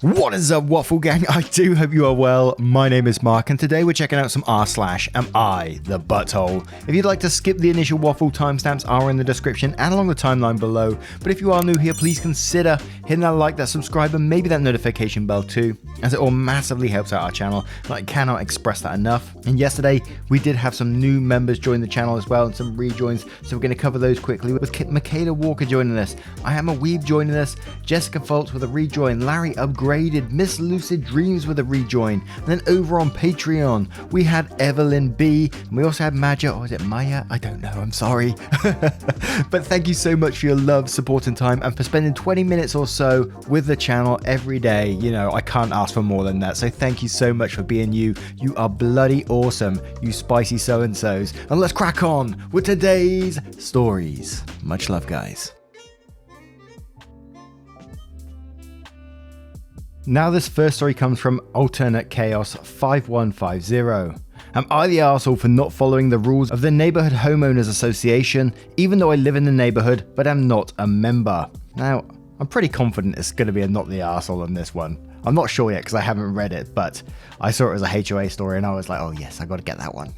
What is up, Waffle Gang? I do hope you are well. My name is Mark, and today we're checking out some r/am I the butthole. If you'd like to skip the initial waffle, timestamps are in the description and along the timeline below. But if you are new here, please consider hitting that like, that subscribe, and maybe that notification bell too, as it all massively helps out our channel, and I cannot express that enough. And yesterday, we did have some new members join the channel as well, and some rejoins, so we're going to cover those quickly. With Michaela Walker joining us, I Am a Weeb joining us, Jessica Foltz with a rejoin, Larry Upgraded, Miss Lucid Dreams with a rejoin, and then over on Patreon, we had Evelyn B, and we also had Maja, or is it Maya? I don't know, I'm sorry. But thank you so much for your love, support, and time, and for spending 20 minutes or so with the channel every day. You know, I can't ask for more than that, so thank you so much for being you. You are bloody awesome, you spicy so-and-sos. And let's crack on with today's stories. Much love, guys. Now this first story comes from Alternate Chaos 5150. Am I the arsehole for not following the rules of the Neighborhood Homeowners Association, even though I live in the neighborhood but am not a member? Now, I'm pretty confident it's going to be a not the arsehole on this one. I'm not sure yet because I haven't read it, but I saw it as a HOA story and I was like, oh yes, I got to get that one.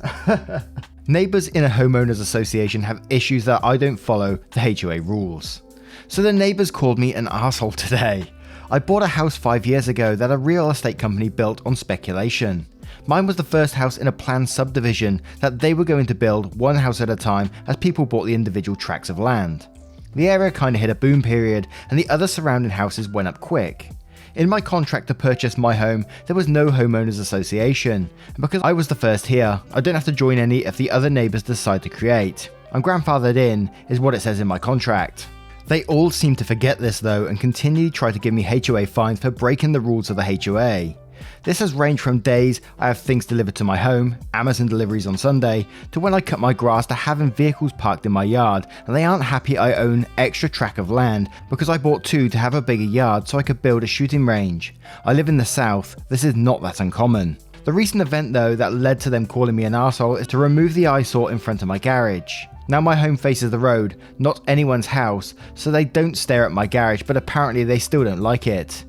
Neighbors in a homeowners association have issues that I don't follow the HOA rules. So the neighbors called me an arsehole today. I bought a house 5 years ago that a real estate company built on speculation. Mine was the first house in a planned subdivision that they were going to build one house at a time as people bought the individual tracts of land. The area kinda hit a boom period and the other surrounding houses went up quick. In my contract to purchase my home, there was no homeowners association, and because I was the first here, I don't have to join any if the other neighbours decide to create. I'm grandfathered in, is what it says in my contract. They all seem to forget this though and continue to try to give me HOA fines for breaking the rules of the HOA. This has ranged from days I have things delivered to my home, Amazon deliveries on Sunday, to when I cut my grass to having vehicles parked in my yard and they aren't happy I own extra tract of land because I bought two to have a bigger yard so I could build a shooting range. I live in the south, this is not that uncommon. The recent event though that led to them calling me an arsehole is to remove the eyesore in front of my garage. Now my home faces the road, not anyone's house, so they don't stare at my garage, but apparently they still don't like it.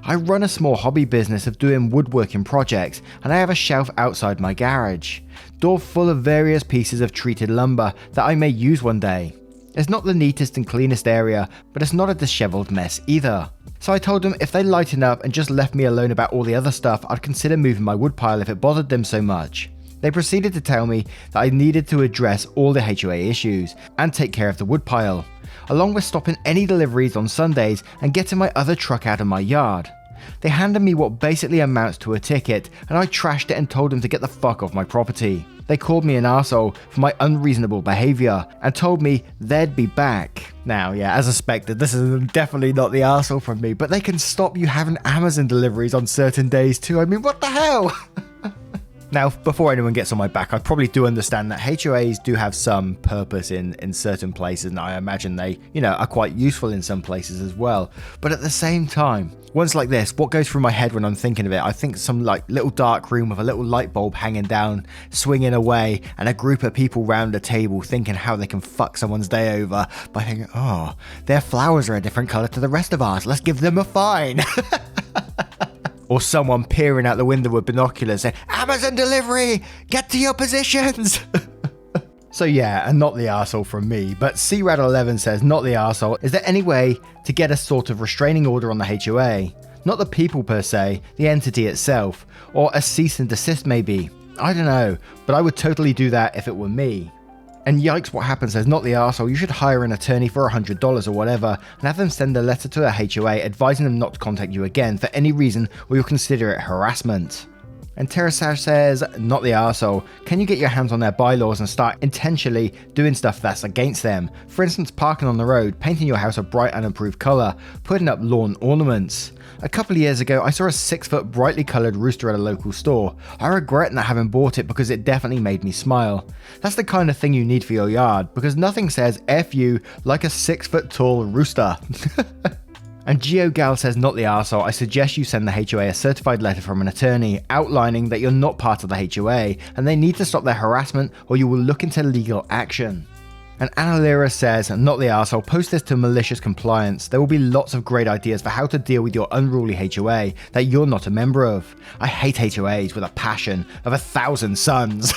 I run a small hobby business of doing woodworking projects, and I have a shelf outside my garage, door full of various pieces of treated lumber that I may use one day. It's not the neatest and cleanest area, but it's not a disheveled mess either. So I told them if they lightened up and just left me alone about all the other stuff, I'd consider moving my woodpile if it bothered them so much. They proceeded to tell me that I needed to address all the HOA issues and take care of the woodpile, along with stopping any deliveries on Sundays and getting my other truck out of my yard. They handed me what basically amounts to a ticket and I trashed it and told them to get the fuck off my property. They called me an arsehole for my unreasonable behaviour and told me they'd be back. Now, yeah, as expected, this is definitely not the arsehole from me, but they can stop you having Amazon deliveries on certain days too. I mean, what the hell? Now, before anyone gets on my back, I probably do understand that HOAs do have some purpose in certain places, and I imagine they, are quite useful in some places as well. But at the same time, ones like this, what goes through my head when I'm thinking of it, I think some little dark room with a little light bulb hanging down, swinging away, and a group of people round a table thinking how they can fuck someone's day over by thinking, oh, their flowers are a different colour to the rest of ours, let's give them a fine. Or someone peering out the window with binoculars saying, Amazon delivery, get to your positions. So yeah, and not the arsehole from me, but CRAD11 says not the arsehole. Is there any way to get a sort of restraining order on the HOA? Not the people per se, the entity itself, or a cease and desist maybe. I don't know, but I would totally do that if it were me. And yikes, what happens says not the arsehole, you should hire an attorney for $100 or whatever and have them send a letter to a HOA advising them not to contact you again for any reason or you'll consider it harassment. And Terrasash says, not the arsehole, can you get your hands on their bylaws and start intentionally doing stuff that's against them? For instance, parking on the road, painting your house a bright unimproved colour, putting up lawn ornaments. A couple of years ago, I saw a 6-foot brightly coloured rooster at a local store. I regret not having bought it because it definitely made me smile. That's the kind of thing you need for your yard, because nothing says F you like a 6-foot tall rooster. And GeoGal says not the arsehole, I suggest you send the HOA a certified letter from an attorney outlining that you're not part of the HOA and they need to stop their harassment or you will look into legal action. And Analira says, not the arsehole, post this to malicious compliance. There will be lots of great ideas for how to deal with your unruly HOA that you're not a member of. I hate HOAs with a passion of 1,000 suns.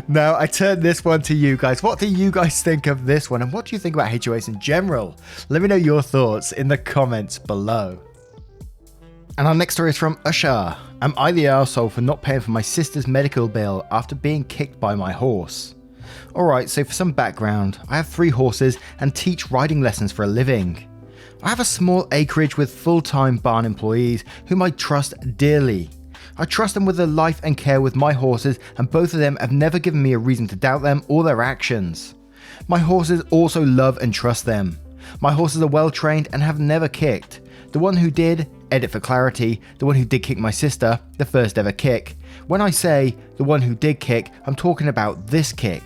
Now, I turn this one to you guys. What do you guys think of this one? And what do you think about HOAs in general? Let me know your thoughts in the comments below. And our next story is from Usher. Am I the arsehole for not paying for my sister's medical bill after being kicked by my horse? Alright, so for some background, I have 3 horses and teach riding lessons for a living. I have a small acreage with full-time barn employees whom I trust dearly. I trust them with the life and care with my horses, and both of them have never given me a reason to doubt them or their actions. My horses also love and trust them. My horses are well trained and have never kicked. The one who did, edit for clarity, the one who did kick my sister, the first ever kick. When I say the one who did kick, I'm talking about this kick.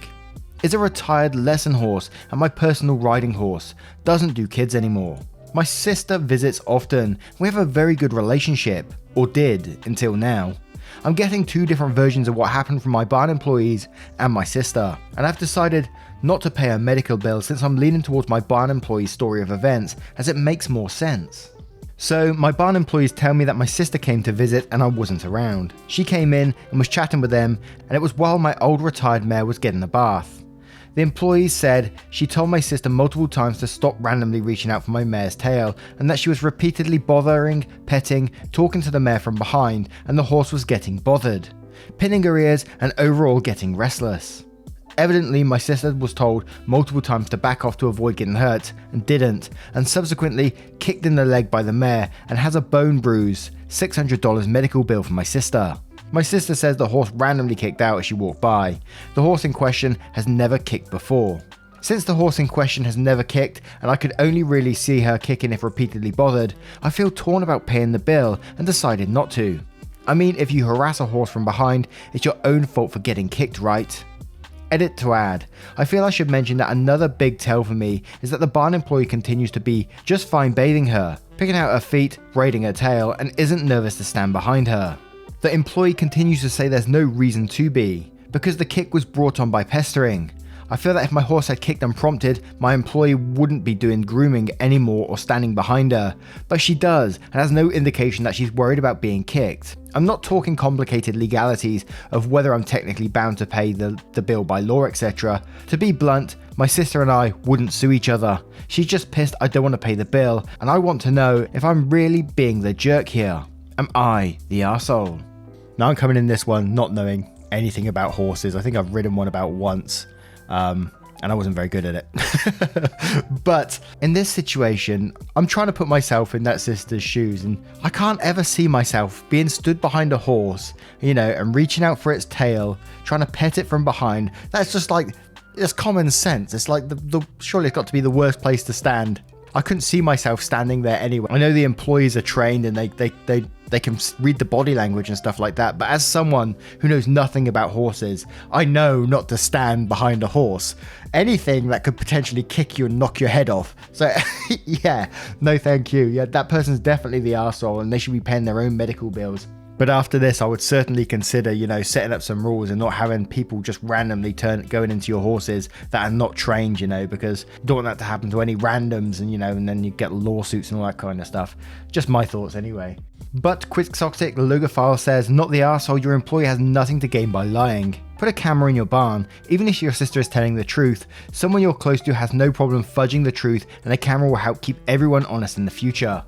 Is a retired lesson horse and my personal riding horse, doesn't do kids anymore. My sister visits often, we have a very good relationship, or did until now. I'm getting 2 different versions of what happened from my barn employees and my sister, and I've decided not to pay her medical bill since I'm leaning towards my barn employee's story of events as it makes more sense. So my barn employees tell me that my sister came to visit and I wasn't around. She came in and was chatting with them, and it was while my old retired mare was getting a bath. The employees said she told my sister multiple times to stop randomly reaching out for my mare's tail, and that she was repeatedly bothering, petting, talking to the mare from behind, and the horse was getting bothered, pinning her ears and overall getting restless. Evidently, my sister was told multiple times to back off to avoid getting hurt, and didn't, and subsequently kicked in the leg by the mare and has a bone bruise, $600 medical bill for my sister. My sister says the horse randomly kicked out as she walked by. The horse in question has never kicked before. Since the horse in question has never kicked, and I could only really see her kicking if repeatedly bothered, I feel torn about paying the bill and decided not to. I mean, if you harass a horse from behind, it's your own fault for getting kicked, right? Edit to add, I feel I should mention that another big tell for me is that the barn employee continues to be just fine bathing her, picking out her feet, braiding her tail, and isn't nervous to stand behind her. The employee continues to say there's no reason to be, because the kick was brought on by pestering. I feel that if my horse had kicked unprompted, my employee wouldn't be doing grooming anymore or standing behind her, but she does and has no indication that she's worried about being kicked. I'm not talking complicated legalities of whether I'm technically bound to pay the bill by law, etc. To be blunt, my sister and I wouldn't sue each other. She's just pissed I don't want to pay the bill, and I want to know if I'm really being the jerk here. Am I the arsehole? Now I'm coming in this one not knowing anything about horses. I think I've ridden one about once, and I wasn't very good at it. But in this situation, I'm trying to put myself in that sister's shoes, and I can't ever see myself being stood behind a horse, and reaching out for its tail, trying to pet it from behind. That's just like, it's common sense. It's like surely it's got to be the worst place to stand. I couldn't see myself standing there anyway. I know the employees are trained and they can read the body language and stuff like that, but as someone who knows nothing about horses, I know not to stand behind a horse. Anything that could potentially kick you and knock your head off. So yeah, no thank you. Yeah, that person's definitely the arsehole and they should be paying their own medical bills. But after this, I would certainly consider, setting up some rules and not having people just randomly going into your horses that are not trained, because you don't want that to happen to any randoms and then you get lawsuits and all that kind of stuff. Just my thoughts anyway. But Quixotic Logophile says, not the arsehole, your employee has nothing to gain by lying. Put a camera in your barn. Even if your sister is telling the truth, someone you're close to has no problem fudging the truth, and a camera will help keep everyone honest in the future.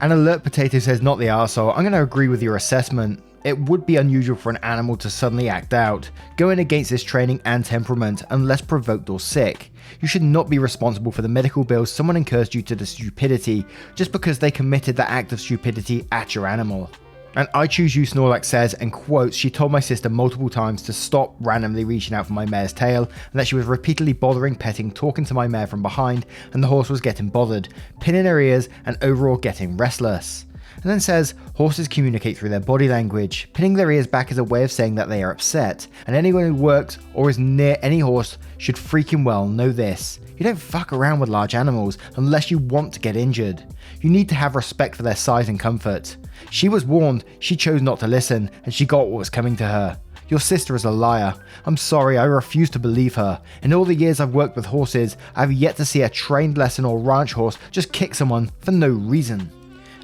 And Alert Potato says, not the arsehole, I'm going to agree with your assessment. It would be unusual for an animal to suddenly act out, going against its training and temperament unless provoked or sick. You should not be responsible for the medical bills someone incurs due to the stupidity just because they committed the act of stupidity at your animal. And I Choose You Snorlax says, and quotes, she told my sister multiple times to stop randomly reaching out for my mare's tail, and that she was repeatedly bothering, petting, talking to my mare from behind, and the horse was getting bothered, pinning her ears, and overall getting restless. And then says, horses communicate through their body language. Pinning their ears back is a way of saying that they are upset, and anyone who works or is near any horse should freaking well know this. You don't fuck around with large animals unless you want to get injured. You need to have respect for their size and comfort. She was warned, she chose not to listen, and she got what was coming to her. Your sister is a liar. I'm sorry, I refuse to believe her. In all the years I've worked with horses, I've yet to see a trained lesson or ranch horse just kick someone for no reason.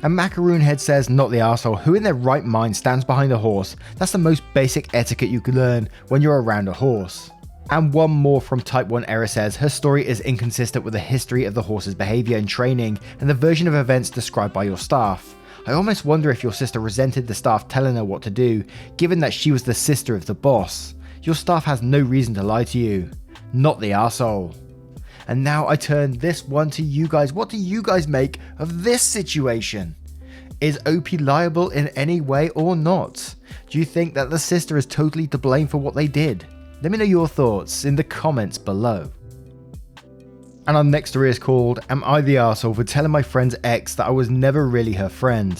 And Macaroon Head says, not the arsehole, who in their right mind stands behind a horse? That's the most basic etiquette you can learn when you're around a horse. And one more from Type 1 Error says, her story is inconsistent with the history of the horse's behaviour and training and the version of events described by your staff. I almost wonder if your sister resented the staff telling her what to do, given that she was the sister of the boss. Your staff has no reason to lie to you. Not the arsehole. And now I turn this one to you guys. What do you guys make of this situation? Is OP liable in any way or not? Do you think that the sister is totally to blame for what they did? Let me know your thoughts in the comments below. And our next story is called, Am I the Arsehole for telling my friend's ex that I was never really her friend?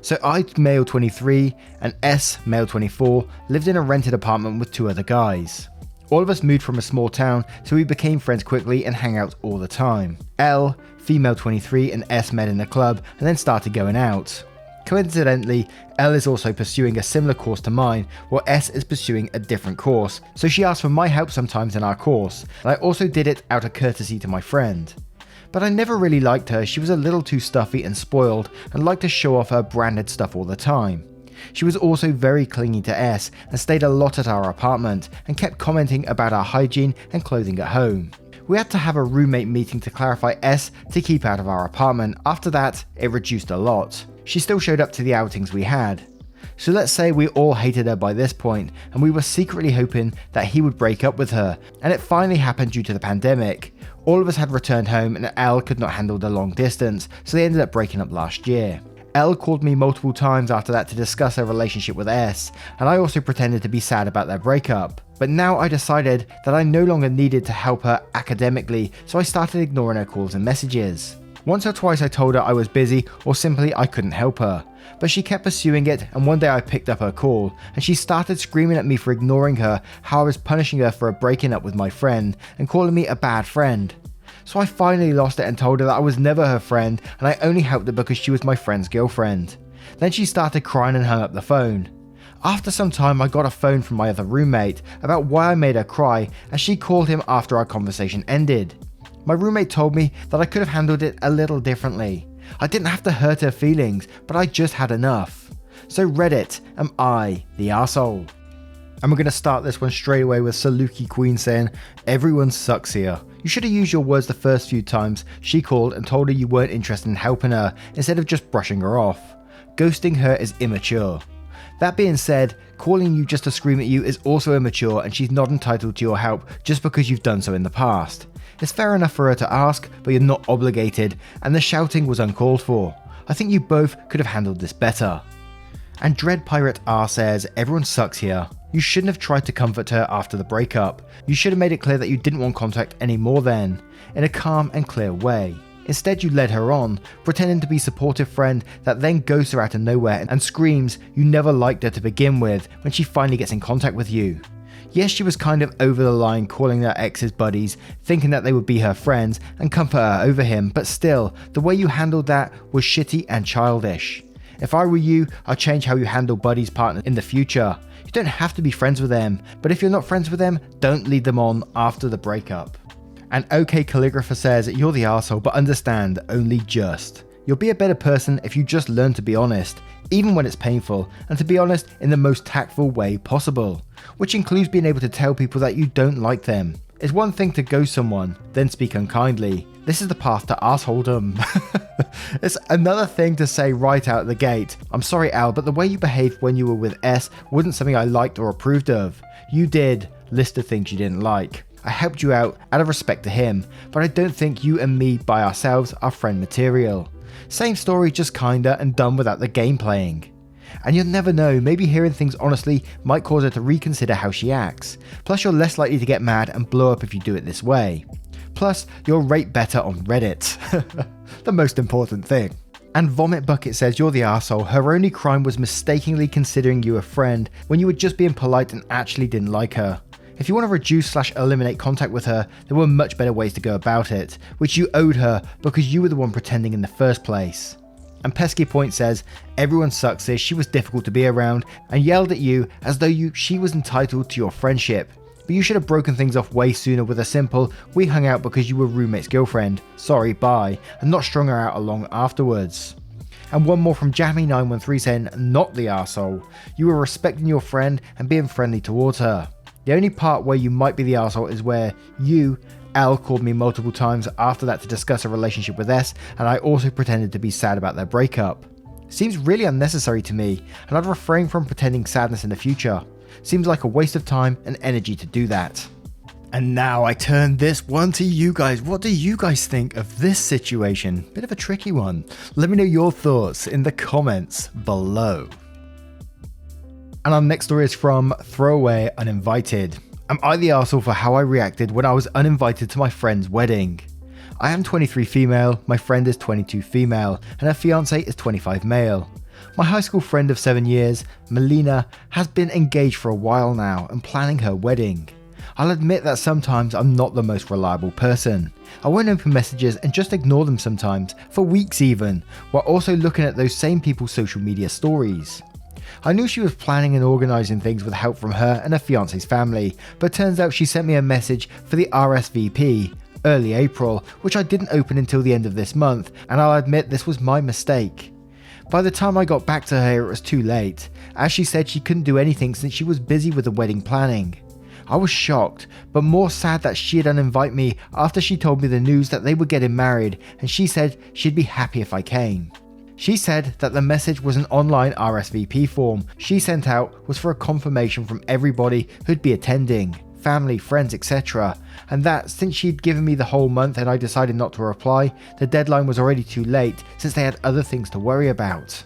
So I, male 23, and S, male 24, lived in a rented apartment with 2 other guys. All of us moved from a small town, so we became friends quickly and hang out all the time. L, female 23, and S met in a club and then started going out. Coincidentally, L is also pursuing a similar course to mine, while S is pursuing a different course, so she asked for my help sometimes in our course, and I also did it out of courtesy to my friend. But I never really liked her. She was a little too stuffy and spoiled and liked to show off her branded stuff all the time. She was also very clingy to S and stayed a lot at our apartment and kept commenting about our hygiene and clothing at home. We had to have a roommate meeting to clarify S to keep out of our apartment. After that, it reduced a lot. She still showed up to the outings we had. So let's say we all hated her by this point, and we were secretly hoping that he would break up with her, and it finally happened due to the pandemic. All of us had returned home and L could not handle the long distance, so they ended up breaking up last year. L called me multiple times after that to discuss her relationship with S, and I also pretended to be sad about their breakup. But now I decided that I no longer needed to help her academically, so I started ignoring her calls and messages. Once or twice I told her I was busy or simply I couldn't help her, but she kept pursuing it, and one day I picked up her call and she started screaming at me for ignoring her, how I was punishing her for breaking up with my friend and calling me a bad friend. So I finally lost it and told her that I was never her friend and I only helped her because she was my friend's girlfriend. Then she started crying and hung up the phone. After some time I got a phone from my other roommate about why I made her cry, as she called him after our conversation ended. My roommate told me that I could have handled it a little differently. I didn't have to hurt her feelings, but I just had enough. So Reddit, am I the arsehole? And we're going to start this one straight away with Saluki Queen saying, everyone sucks here. You should have used your words the first few times she called and told her you weren't interested in helping her instead of just brushing her off. Ghosting her is immature. That being said, calling you just to scream at you is also immature, and she's not entitled to your help just because you've done so in the past. It's fair enough for her to ask, but you're not obligated, and the shouting was uncalled for. I think you both could have handled this better. And Dread Pirate R says, everyone sucks here. You shouldn't have tried to comfort her after the breakup. You should have made it clear that you didn't want contact anymore then, in a calm and clear way. Instead you led her on, pretending to be a supportive friend that then ghosts her out of nowhere and screams you never liked her to begin with when she finally gets in contact with you. Yes, she was kind of over the line calling her ex's buddies, thinking that they would be her friends and comfort her over him, but still, the way you handled that was shitty and childish. If I were you, I'd change how you handle buddies' partners in the future. You don't have to be friends with them, but if you're not friends with them, don't lead them on after the breakup. And OK Calligrapher says, you're the arsehole, but understand, only just. You'll be a better person if you just learn to be honest, even when it's painful, and to be honest in the most tactful way possible, which includes being able to tell people that you don't like them. It's one thing to ghost someone, then speak unkindly. This is the path to arseholedom. It's another thing to say right out the gate, I'm sorry Al, but the way you behaved when you were with S wasn't something I liked or approved of. You did list of things you didn't like. I helped you out out of respect to him, but I don't think you and me by ourselves are friend material. Same story, just kinda and done without the game playing. And you'll never know, maybe hearing things honestly might cause her to reconsider how she acts. Plus you're less likely to get mad and blow up if you do it this way. Plus you'll rate better on Reddit. The most important thing. And Vomit Bucket says, you're the arsehole. Her only crime was mistakenly considering you a friend when you were just being polite and actually didn't like her. If you want to reduce/eliminate contact with her, there were much better ways to go about it, which you owed her because you were the one pretending in the first place. And Pesky Point says, everyone sucks this, she was difficult to be around and yelled at you as though she was entitled to your friendship. But you should have broken things off way sooner with a simple, we hung out because you were roommate's girlfriend, sorry, bye, and not strung her out along afterwards. And one more from Jammy913 saying, not the arsehole. You were respecting your friend and being friendly towards her. The only part where you might be the arsehole is where you, L, called me multiple times after that to discuss a relationship with S, and I also pretended to be sad about their breakup. Seems really unnecessary to me, and I'd refrain from pretending sadness in the future. Seems like a waste of time and energy to do that. And now I turn this one to you guys. What do you guys think of this situation? Bit of a tricky one. Let me know your thoughts in the comments below. And our next story is from Throwaway Uninvited. Am I the arsehole for how I reacted when I was uninvited to my friend's wedding? I am 23 female, my friend is 22 female, and her fiance is 25 male. My high school friend of 7 years, Melina, has been engaged for a while now and planning her wedding. I'll admit that sometimes I'm not the most reliable person. I won't open messages and just ignore them sometimes, for weeks even, while also looking at those same people's social media stories. I knew she was planning and organising things with help from her and her fiance's family, but turns out she sent me a message for the RSVP, early April, which I didn't open until the end of this month, and I'll admit this was my mistake. By the time I got back to her it was too late, as she said she couldn't do anything since she was busy with the wedding planning. I was shocked, but more sad that she'd uninvite me after she told me the news that they were getting married, and she said she'd be happy if I came. She said that the message was an online RSVP form she sent out was for a confirmation from everybody who'd be attending, family, friends, etc. And that since she'd given me the whole month and I decided not to reply, the deadline was already too late since they had other things to worry about.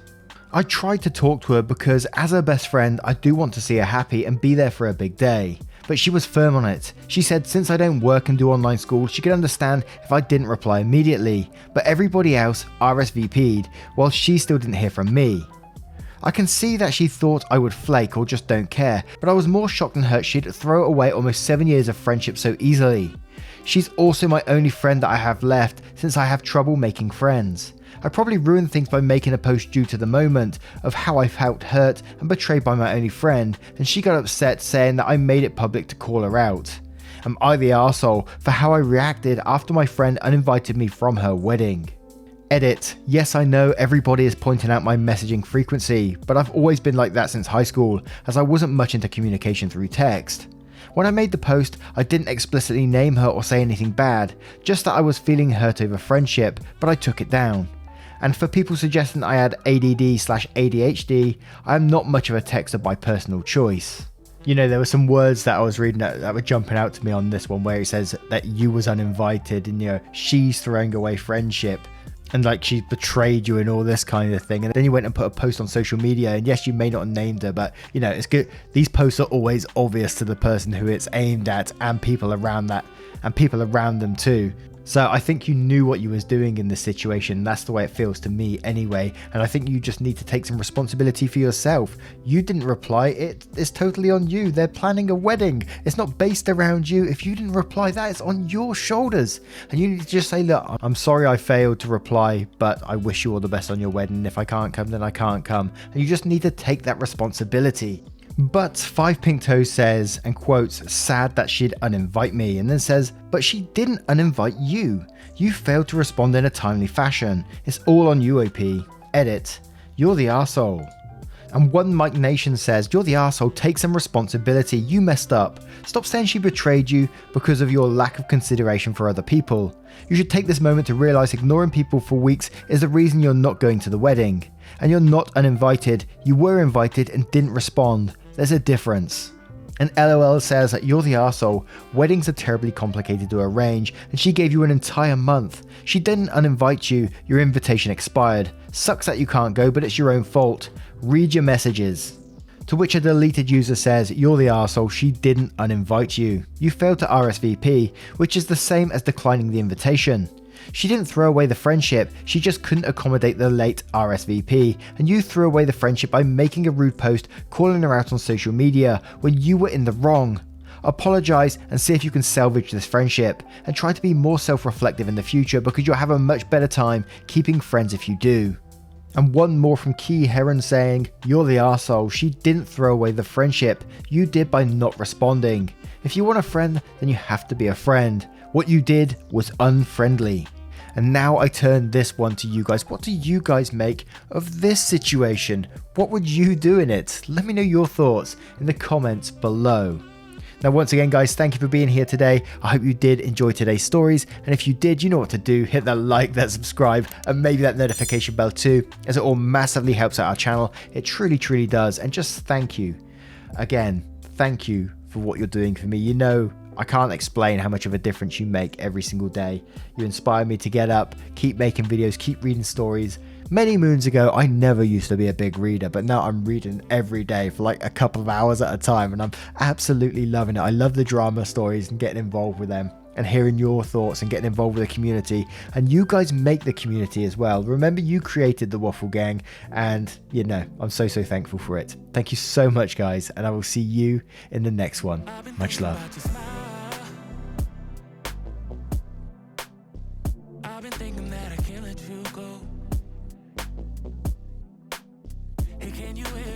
I tried to talk to her because as her best friend I do want to see her happy and be there for her big day. But she was firm on it. She said since I don't work and do online school, she could understand if I didn't reply immediately, but everybody else RSVP'd while she still didn't hear from me. I can see that she thought I would flake or just don't care, but I was more shocked and hurt she'd throw away almost 7 years of friendship so easily. She's also my only friend that I have left since I have trouble making friends. I probably ruined things by making a post due to the moment of how I felt hurt and betrayed by my only friend, and she got upset saying that I made it public to call her out. Am I the arsehole for how I reacted after my friend uninvited me from her wedding? Edit. Yes, I know everybody is pointing out my messaging frequency, but I've always been like that since high school, as I wasn't much into communication through text. When I made the post, I didn't explicitly name her or say anything bad, just that I was feeling hurt over friendship, but I took it down. And for people suggesting I had ADD/ADHD, I am not much of a texter by personal choice. You know, there were some words that I was reading that were jumping out to me on this one where it says that you was uninvited and, you know, she's throwing away friendship and like she betrayed you and all this kind of thing. And then you went and put a post on social media, and yes, you may not have named her, but you know, it's good. These posts are always obvious to the person who it's aimed at and people around that and people around them too. So I think you knew what you was doing in this situation. That's the way it feels to me anyway. And I think you just need to take some responsibility for yourself. You didn't reply. It's totally on you. They're planning a wedding. It's not based around you. If you didn't reply, that is on your shoulders. And you need to just say, look, I'm sorry I failed to reply, but I wish you all the best on your wedding. If I can't come, then I can't come. And you just need to take that responsibility. But 5 Pink Toes says, and quotes, sad that she'd uninvite me, and then says, but she didn't uninvite you. You failed to respond in a timely fashion. It's all on you, OP. Edit. You're the arsehole. And One Mike Nation says, you're the arsehole, take some responsibility, you messed up. Stop saying she betrayed you because of your lack of consideration for other people. You should take this moment to realise ignoring people for weeks is the reason you're not going to the wedding. And you're not uninvited, you were invited and didn't respond. There's a difference. And LOL says that you're the arsehole, weddings are terribly complicated to arrange and she gave you an entire month. She didn't uninvite you, your invitation expired. Sucks that you can't go, but it's your own fault. Read your messages. To which a deleted user says, you're the arsehole, she didn't uninvite you. You failed to RSVP, which is the same as declining the invitation. She didn't throw away the friendship, she just couldn't accommodate the late RSVP, and you threw away the friendship by making a rude post calling her out on social media when you were in the wrong. Apologise and see if you can salvage this friendship, and try to be more self-reflective in the future because you'll have a much better time keeping friends if you do. And one more from Key Heron saying, "You're the arsehole. She didn't throw away the friendship. You did by not responding. If you want a friend, then you have to be a friend. What you did was unfriendly." And now I turn this one to you guys. What do you guys make of this situation? What would you do in it? Let me know your thoughts in the comments below. Now, once again, guys, thank you for being here today. I hope you did enjoy today's stories. And if you did, you know what to do. Hit that like, that subscribe, and maybe that notification bell too, as it all massively helps out our channel. It truly, truly does. And just thank you. Again, thank you for what you're doing for me. You know, I can't explain how much of a difference you make every single day. You inspire me to get up, keep making videos, keep reading stories. Many moons ago, I never used to be a big reader, but now I'm reading every day for like a couple of hours at a time, and I'm absolutely loving it. I love the drama stories and getting involved with them and hearing your thoughts and getting involved with the community. And you guys make the community as well. Remember, you created the Waffle Gang, and you know, I'm so thankful for it. Thank you so much, guys, and I will see you in the next one. Much love. I've been thinking that I can't let you go. Hey, can you hear